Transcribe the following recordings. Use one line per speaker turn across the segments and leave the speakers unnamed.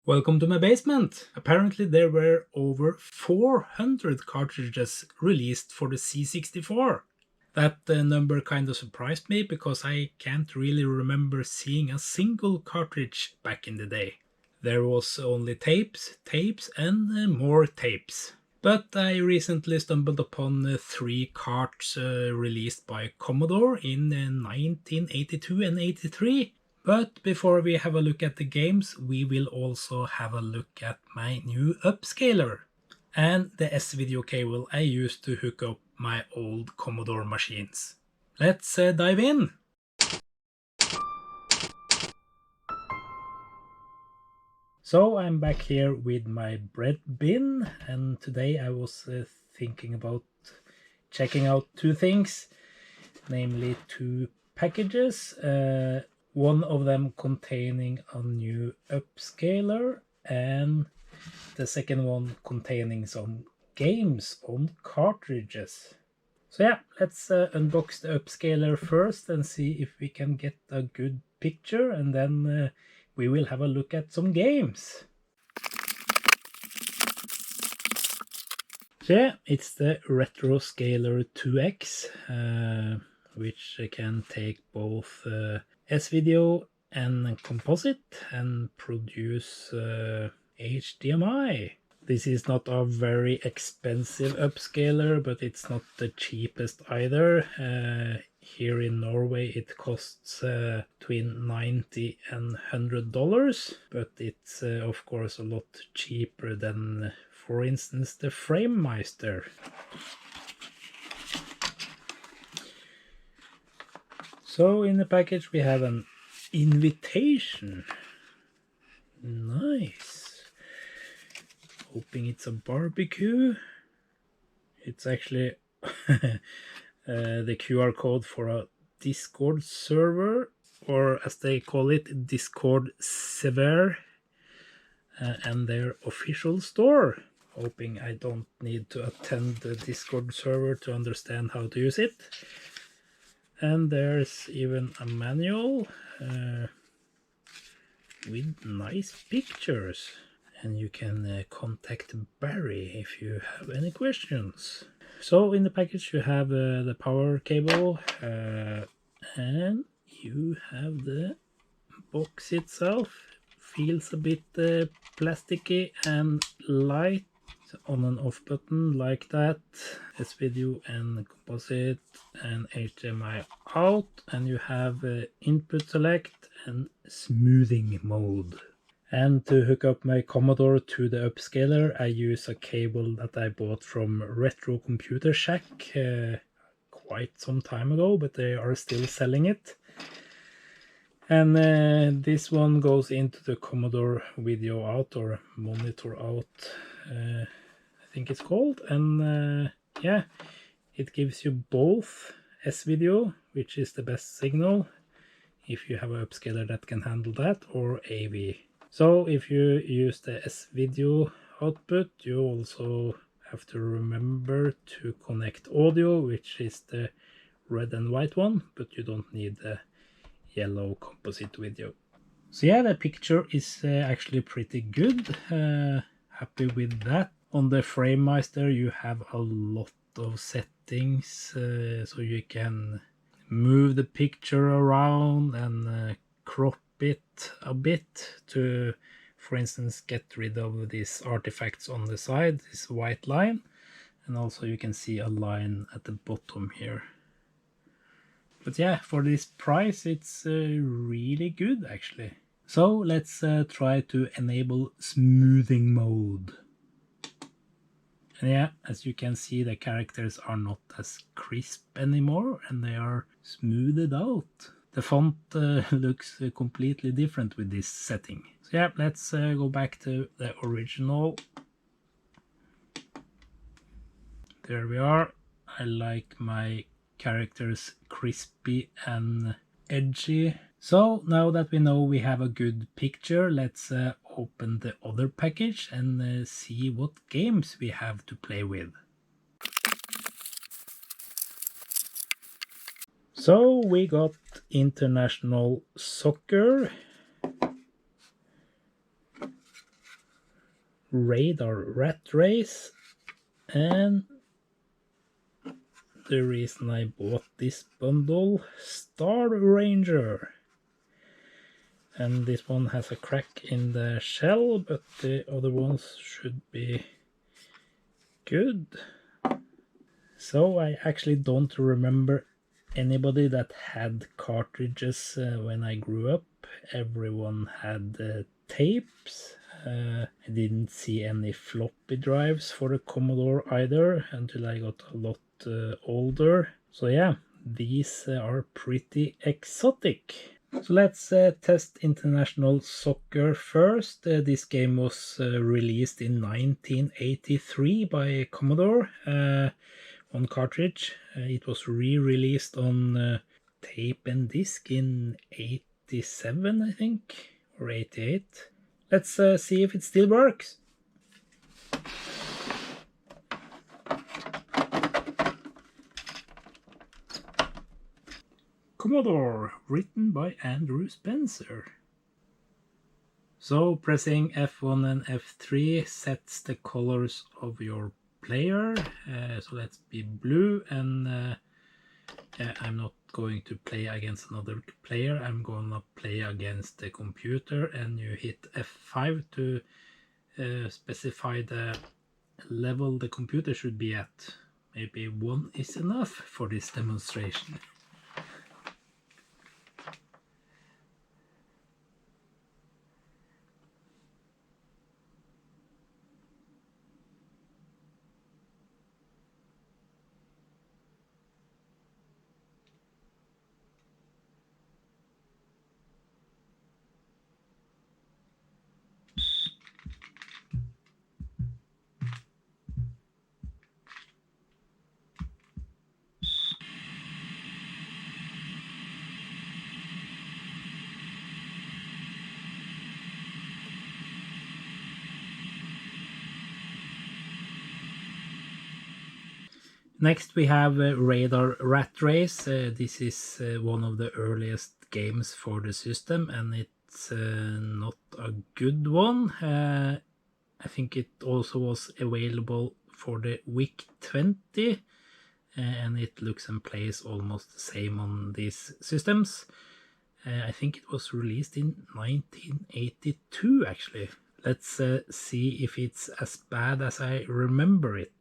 Welcome to my basement! Apparently there were over 400 cartridges released for the C64. That number kind of surprised me because I can't really remember seeing a single cartridge back in the day. There was only tapes, and more tapes. But I recently stumbled upon three carts released by Commodore in 1982 and 83. But before we have a look at the games, we will also have a look at my new upscaler and the S-video cable I used to hook up my old Commodore machines. Let's dive in! So I'm back here with my bread bin, and today I was thinking about checking out two things, namely two packages. One of them containing a new upscaler, and the second one containing some games on cartridges. So yeah, let's unbox the upscaler first and see if we can get a good picture, and then we will have a look at some games. So yeah, it's the Retroscaler 2X, which can take both S-video and composite and produce HDMI. This is not a very expensive upscaler, but it's not the cheapest either. Here in Norway it costs between $90 and $100, but it's of course a lot cheaper than, for instance, the Framemeister. So in the package we have an invitation. Nice. Hoping it's a barbecue. It's actually the QR code for a Discord server, or as they call it, Discord server, and their official store. Hoping I don't need to attend the Discord server to understand how to use it. And there's even a manual with nice pictures. And you can contact Barry if you have any questions. So in the package you have the power cable, and you have the box itself. Feels a bit plasticky and light. On and off button like that, S-video and composite and HDMI out, and you have input select and smoothing mode. And to hook up my Commodore to the upscaler, I use a cable that I bought from Retro Computer Shack quite some time ago, but they are still selling it. And this one goes into the Commodore video out, or monitor out, I think it's called. And yeah, it gives you both S-video, which is the best signal if you have an upscaler that can handle that, or AV. So if you use the S-video output, you also have to remember to connect audio, which is the red and white one, but you don't need the yellow composite video. So yeah, the picture is actually pretty good. Happy with that. On the Framemeister you have a lot of settings, so you can move the picture around and crop it a bit to, for instance, get rid of these artifacts on the side, this white line, and also you can see a line at the bottom here. But yeah, for this price it's really good actually. So let's try to enable smoothing mode. And yeah, as you can see, the characters are not as crisp anymore and they are smoothed out. The font looks completely different with this setting. So yeah, let's go back to the original. There we are. I like my characters crispy and edgy. So now that we know we have a good picture, let's open the other package and see what games we have to play with. So we got International Soccer, Radar Rat Race, and the reason I bought this bundle, Star Ranger. And this one has a crack in the shell, but the other ones should be good. So I actually don't remember anybody that had cartridges when I grew up. Everyone had tapes. I didn't see any floppy drives for the Commodore either until I got a lot older. So yeah, these are pretty exotic. So let's test International Soccer first. This game was released in 1983 by Commodore on cartridge. It was re-released on tape and disc in 87, I think, or 88. Let's see if it still works. Commodore, written by Andrew Spencer. So pressing F1 and F3 sets the colors of your player. So let's be blue, and I'm not going to play against another player. I'm gonna play against the computer, and you hit F5 to specify the level the computer should be at. Maybe 1 is enough for this demonstration. Next we have Radar Rat Race. This is one of the earliest games for the system, and it's not a good one. I think it also was available for the VIC-20, and it looks and plays almost the same on these systems. I think it was released in 1982 actually. Let's see if it's as bad as I remember it.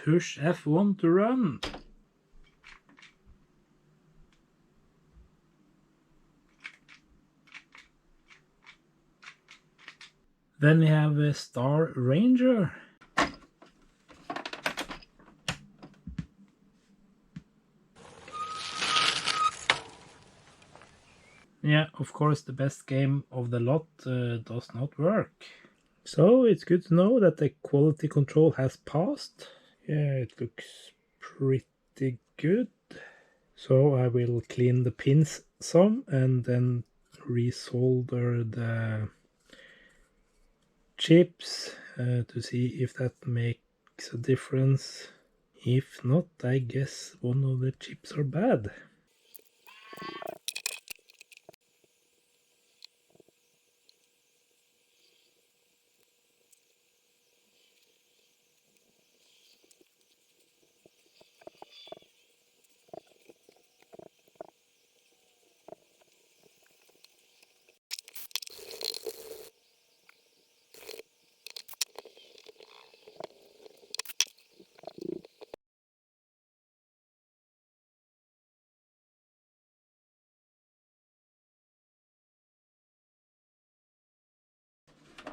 Push F1 to run. Then we have a Star Ranger. Yeah, of course the best game of the lot does not work. So it's good to know that the quality control has passed. Yeah, it looks pretty good. So I will clean the pins some and then resolder the chips to see if that makes a difference. If not, I guess one of the chips are bad.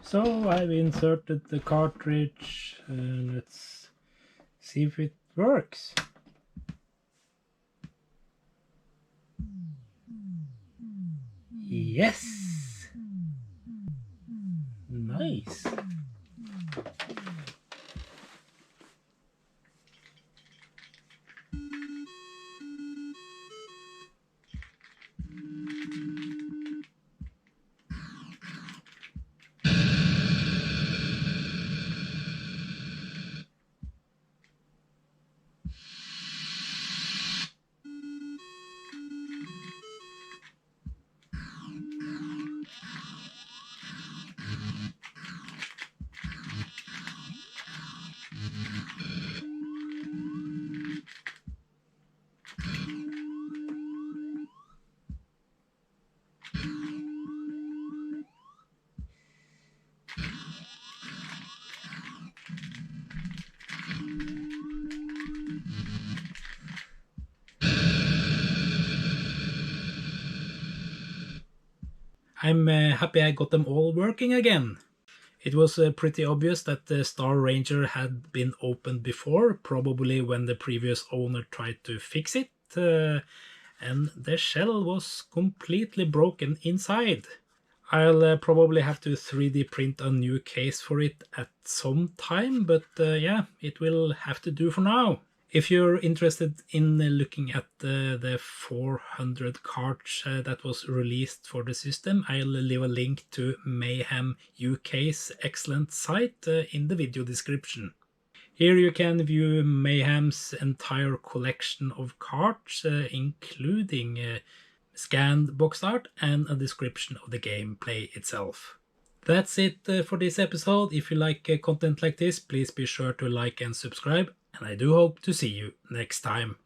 So I've inserted the cartridge. Let's see if it works. Yes! Nice! I'm happy I got them all working again. It was pretty obvious that the Star Ranger had been opened before, probably when the previous owner tried to fix it, and the shell was completely broken inside. I'll probably have to 3D print a new case for it at some time, but yeah, it will have to do for now. If you're interested in looking at the 400 cards that was released for the system, I'll leave a link to Mayhem UK's excellent site in the video description. Here you can view Mayhem's entire collection of cards, including scanned box art and a description of the gameplay itself. That's it for this episode. If you like content like this, please be sure to like and subscribe, and I do hope to see you next time.